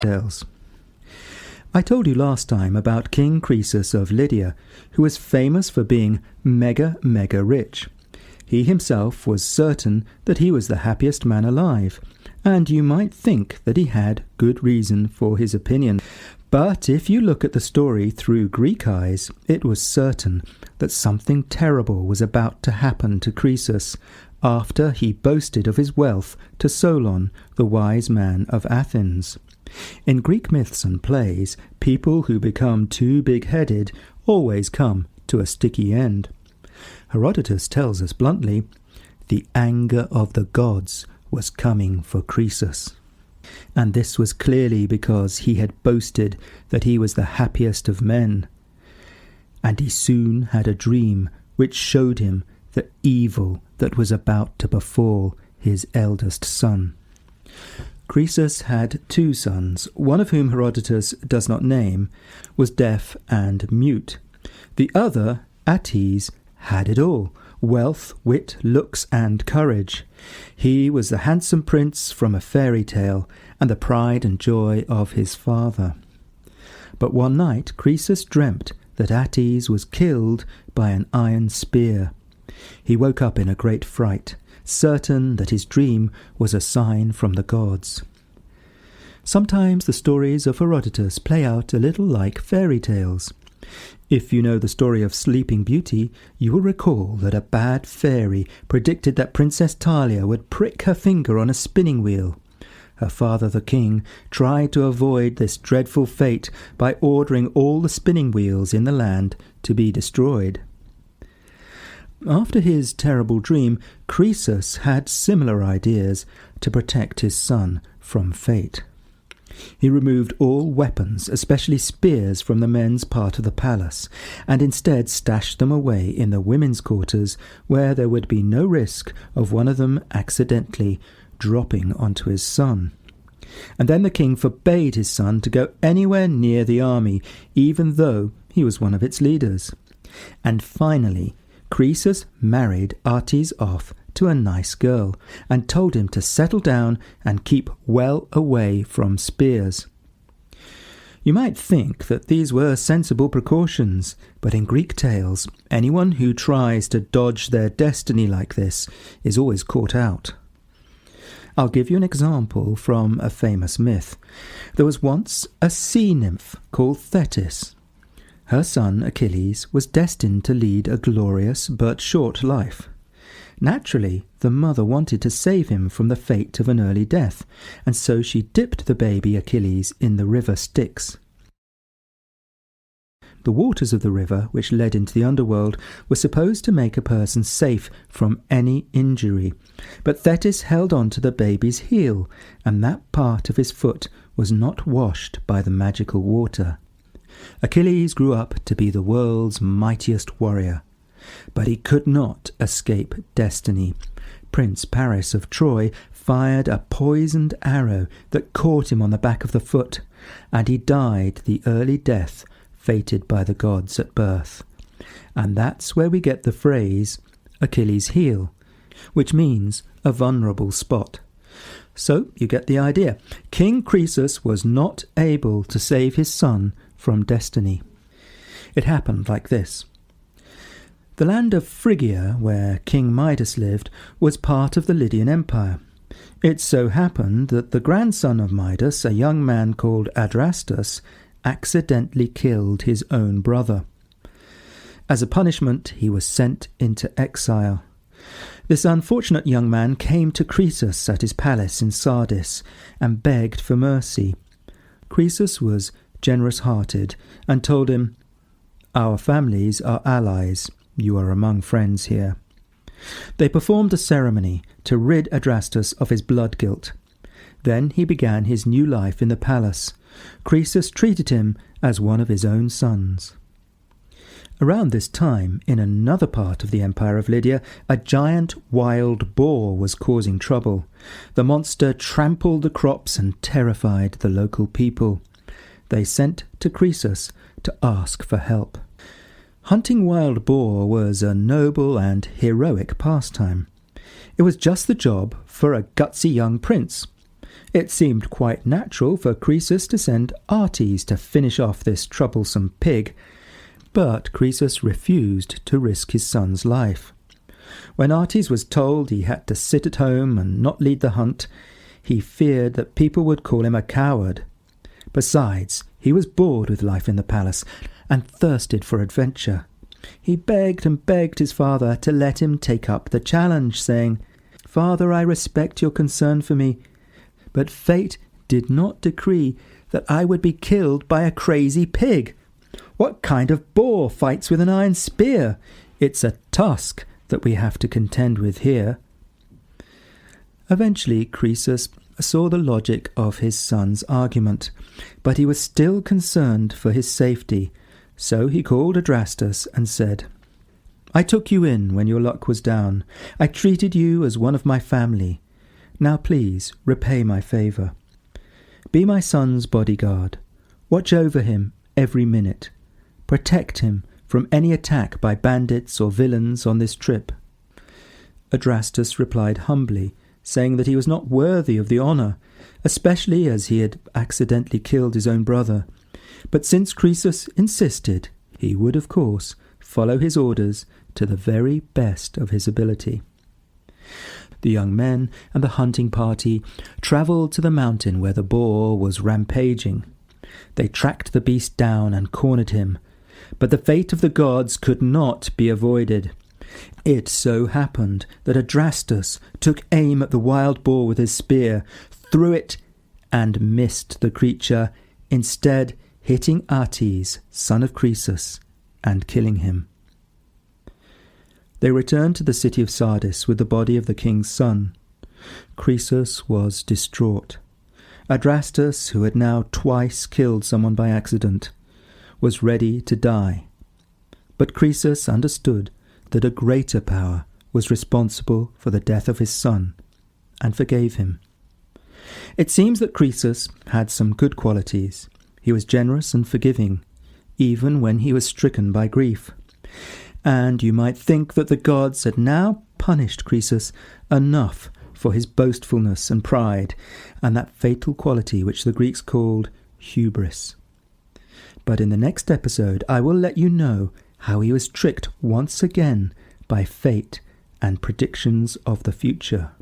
Tales. I told you last time about King Croesus of Lydia, who was famous for being mega rich. He himself was certain that he was the happiest man alive, and you might think that he had good reason for his opinion. But if you look at the story through Greek eyes, it was certain that something terrible was about to happen to Croesus after he boasted of his wealth to Solon, the wise man of Athens. In Greek myths and plays, people who become too big-headed always come to a sticky end. Herodotus tells us bluntly, the anger of the gods was coming for Croesus. And this was clearly because he had boasted that he was the happiest of men. And he soon had a dream which showed him the evil that was about to befall his eldest son. Croesus had two sons, one of whom Herodotus does not name, was deaf and mute. The other, Atys, had it all: wealth, wit, looks, and courage. He was the handsome prince from a fairy tale, and the pride and joy of his father. But one night Croesus dreamt that Atys was killed by an iron spear. He woke up in a great fright, certain that his dream was a sign from the gods. Sometimes the stories of Herodotus play out a little like fairy tales. If you know the story of Sleeping Beauty, you will recall that a bad fairy predicted that Princess Thalia would prick her finger on a spinning wheel. Her father, the king, tried to avoid this dreadful fate by ordering all the spinning wheels in the land to be destroyed. After his terrible dream, Croesus had similar ideas to protect his son from fate. He removed all weapons, especially spears, from the men's part of the palace, and instead stashed them away in the women's quarters, where there would be no risk of one of them accidentally dropping onto his son. And then the king forbade his son to go anywhere near the army, even though he was one of its leaders. And finally, Croesus married Atys off to a nice girl, and told him to settle down and keep well away from spears. You might think that these were sensible precautions, but in Greek tales, anyone who tries to dodge their destiny like this is always caught out. I'll give you an example from a famous myth. There was once a sea nymph called Thetis. Her son Achilles was destined to lead a glorious but short life. Naturally, the mother wanted to save him from the fate of an early death, and so she dipped the baby Achilles in the river Styx. The waters of the river, which led into the underworld, were supposed to make a person safe from any injury, but Thetis held on to the baby's heel, and that part of his foot was not washed by the magical water. Achilles grew up to be the world's mightiest warrior. But he could not escape destiny. Prince Paris of Troy fired a poisoned arrow that caught him on the back of the foot, and he died the early death fated by the gods at birth. And that's where we get the phrase Achilles' heel, which means a vulnerable spot. So you get the idea. King Croesus was not able to save his son from destiny. It happened like this. The land of Phrygia, where King Midas lived, was part of the Lydian Empire. It so happened that the grandson of Midas, a young man called Adrastus, accidentally killed his own brother. As a punishment, he was sent into exile. This unfortunate young man came to Croesus at his palace in Sardis and begged for mercy. Croesus was generous-hearted and told him, "Our families are allies. You are among friends here." They performed a ceremony to rid Adrastus of his blood guilt. Then he began his new life in the palace. Croesus treated him as one of his own sons. Around this time, in another part of the Empire of Lydia, a giant wild boar was causing trouble. The monster trampled the crops and terrified the local people. They sent to Croesus to ask for help. Hunting wild boar was a noble and heroic pastime. It was just the job for a gutsy young prince. It seemed quite natural for Croesus to send Artes to finish off this troublesome pig, but Croesus refused to risk his son's life. When Artes was told he had to sit at home and not lead the hunt, he feared that people would call him a coward. Besides, he was bored with life in the palace and thirsted for adventure. He begged and begged his father to let him take up the challenge, saying, "Father, I respect your concern for me, but fate did not decree that I would be killed by a crazy pig. What kind of boar fights with an iron spear? It's a tusk that we have to contend with here." Eventually, Croesus saw the logic of his son's argument, but he was still concerned for his safety, so he called Adrastus and said, "I took you in when your luck was down. I treated you as one of my family. Now please repay my favour. Be my son's bodyguard. Watch over him every minute. Protect him from any attack by bandits or villains on this trip." Adrastus replied humbly, saying that he was not worthy of the honour, especially as he had accidentally killed his own brother. But since Croesus insisted, he would, of course, follow his orders to the very best of his ability. The young men and the hunting party travelled to the mountain where the boar was rampaging. They tracked the beast down and cornered him, but the fate of the gods could not be avoided. It so happened that Adrastus took aim at the wild boar with his spear, threw it, and missed the creature, instead hitting Artes, son of Croesus, and killing him. They returned to the city of Sardis with the body of the king's son. Croesus was distraught. Adrastus, who had now twice killed someone by accident, was ready to die. But Croesus understood that a greater power was responsible for the death of his son, and forgave him. It seems that Croesus had some good qualities. He was generous and forgiving, even when he was stricken by grief. And you might think that the gods had now punished Croesus enough for his boastfulness and pride, and that fatal quality which the Greeks called hubris. But in the next episode I will let you know how he was tricked once again by fate and predictions of the future.